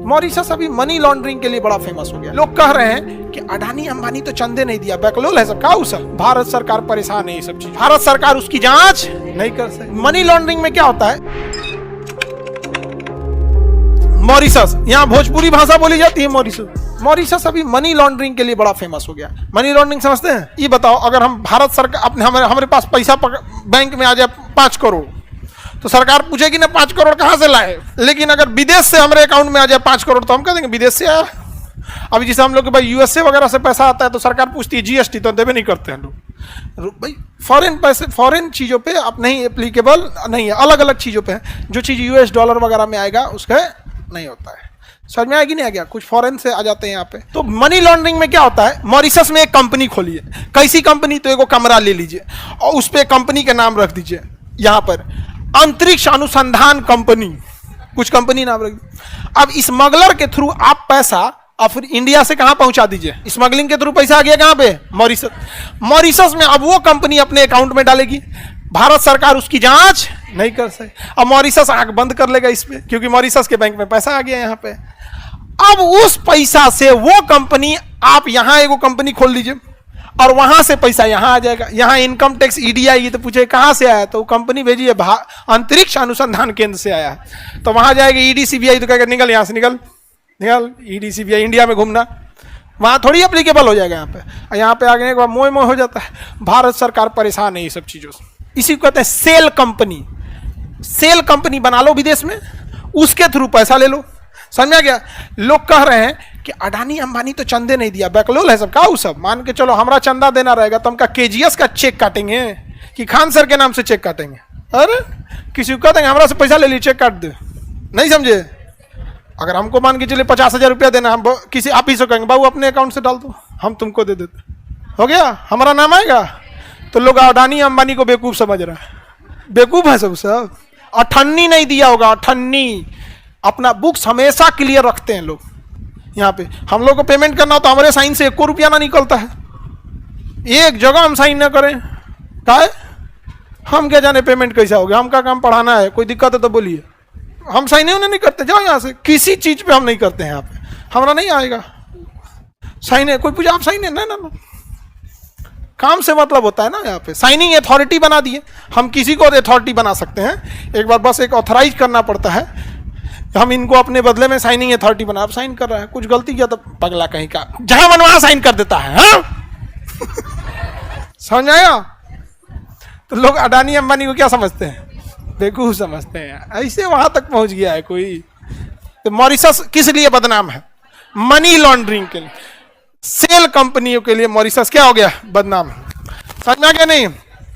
Mauritius अभी money laundering के लिए बड़ा फेमस हो गया। लोग कह रहे हैं कि अडानी अंबानी तो चंदे नहीं दिया, बैकलोल है सब का सब। भारत सरकार परेशान है ये सब चीज, भारत सरकार उसकी जांच नहीं कर सकती। मनी लॉन्ड्रिंग में क्या होता है, मॉरिशस, यहाँ भोजपुरी भाषा बोली जाती है मॉरिशस अभी मनी लॉन्ड्रिंग के लिए बड़ा फेमस हो गया। मनी लॉन्ड्रिंग समझते हैं? ये बताओ, अगर हम भारत सरकार अपने हमारे पास पैसा बैंक में आ जाए 5 करोड़, तो सरकार पूछेगी ना 5 करोड़ कहाँ से लाए। लेकिन अगर विदेश से हमारे अकाउंट में आ जाए 5 करोड़, तो हम कह देंगे विदेश से आया। अभी जैसे हम लोग के भाई यूएसए वगैरह से पैसा आता है तो सरकार पूछती है जीएसटी, तो देवे नहीं करते हैं लोग। भाई फॉरेन पैसे, फॉरेन चीज़ों पे अब नहीं एप्लीकेबल नहीं है, अलग अलग चीज़ों पे है। जो चीज़ यूएस डॉलर वगैरह में आएगा उसका नहीं होता है। समझ में आएगी नहीं आ गया? कुछ फॉरेन से आ जाते हैं यहाँ पे। तो मनी लॉन्ड्रिंग में क्या होता है, मॉरिशस में एक कंपनी खोलिए, कैसी कंपनी, तो एगो कमरा ले लीजिए और उस पर कंपनी का नाम रख दीजिए, यहाँ पर अंतरिक्ष अनुसंधान कंपनी, कुछ कंपनी नाम रख दीजिए। अब स्मगलर के थ्रू आप पैसा और फिर इंडिया से कहां पहुंचा दीजिए, स्मगलिंग के थ्रू पैसा आ गया कहां पे, मॉरिशस में। अब वो कंपनी अपने अकाउंट में डालेगी, भारत सरकार उसकी जांच नहीं कर सके। अब मॉरिशस आंख बंद कर लेगा इस पे, क्योंकि मॉरिशस के बैंक में पैसा आ गया यहाँ पे। अब उस पैसा से वो कंपनी, आप यहां एगो कंपनी खोल लीजिए और वहां से पैसा यहां आ जाएगा। यहां इनकम टैक्स ईडी आई तो पूछे कहां से आया, तो कंपनी भेजी है अंतरिक्ष अनुसंधान केंद्र से आया है। तो वहां जाएगा ईडी सीबीआई, तो कहेगा निकल यहां से, निकल निकल। ईडी सीबीआई इंडिया में घूमना, वहां थोड़ी एप्लीकेबल हो जाएगा यहाँ पे। यहाँ पे आगे एक बार मोह मोह हो जाता है। भारत सरकार परेशान है ये सब चीजों से। इसी को कहते हैं सेल कंपनी। सेल कंपनी बना लो विदेश में, उसके थ्रू पैसा ले लो। समझ में आ गया? लोग कह रहे हैं कि अडानी अंबानी तो चंदे नहीं दिया, बैकलोल है सब का सब। मान के चलो हमारा चंदा देना रहेगा तो हम का केजीएस का चेक काटेंगे कि खान सर के नाम से चेक काटेंगे? अरे किसी को कहते हैं हमारा से पैसा ले ली, चेक काट दे, नहीं समझे? अगर हमको मान के चलिए 50,000 रुपया देना, हम किसी आप ही से कहेंगे बाबू अपने अकाउंट से डाल दो, हम तुमको दे देते, हो गया, हमारा नाम आएगा। तो लोग अडानी अंबानी को बेवकूफ समझ रहा है, बेवकूफ है सब। अठन्नी नहीं दिया होगा, अठन्नी। अपना बुक्स हमेशा क्लियर रखते हैं लोग। यहाँ पे हम लोग को पेमेंट करना हो तो हमारे साइन से 1 रुपया ना निकलता है, एक जगह हम साइन ना करें। क्या है, हम क्या जाने पेमेंट कैसा हो गया, हम का काम पढ़ाना है, कोई दिक्कत है तो बोलिए। हम साइन नहीं करते, जाओ यहाँ से। किसी चीज पे हम नहीं करते हैं यहाँ पे, हमारा नहीं आएगा साइन है। कोई पूछा आप साइन है, ना काम से मतलब होता है ना। यहाँ पे साइनिंग अथॉरिटी बना दिए, हम किसी को अथॉरिटी बना सकते हैं, एक बार बस एक ऑथराइज करना पड़ता है। हम इनको अपने बदले में साइनिंग अथॉरिटी बना, अब साइन कर रहा है, कुछ गलती किया तो पगला कहीं का, जहां मन वहां साइन कर देता है। हाँ? समझ आया? तो लोग अडानी अंबानी को क्या समझते हैं, बेवकूफ समझते हैं। ऐसे वहां तक पहुंच गया है कोई। तो मॉरिशस किस लिए बदनाम है, मनी लॉन्ड्रिंग के लिए। सेल कंपनियों के लिए मॉरिशस क्या हो गया, बदनाम है। समझ में आ गया नहीं?